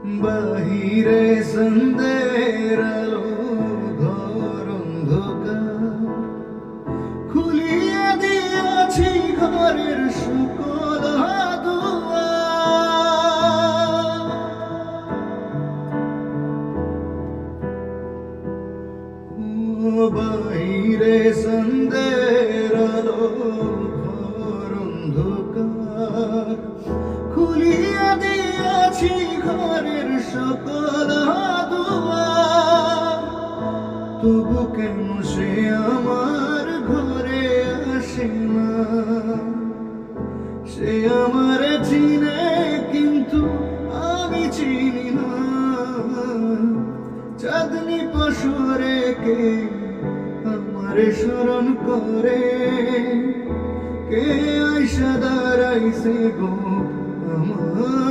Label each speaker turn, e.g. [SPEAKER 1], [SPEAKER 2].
[SPEAKER 1] বাহিরে সন্ধ্যের আলো, ঘর অন্ধকার, খুলিয়া দিয়াছি ঘরের সকল দুয়ার। বাহিরে সন্ধ্যের আলো, ঘর অন্ধকার, খুলিয়া দিয়াছি ঘরের সকল দুয়ার। তবু কেন সে আমার ঘরে আসে না? সে আমার চিনে কিন্তু আমি চিনি না। চাঁদনি পশরে কে আমারে স্মরণ করে, কে আইসা দাঁড়াইছে গো আমার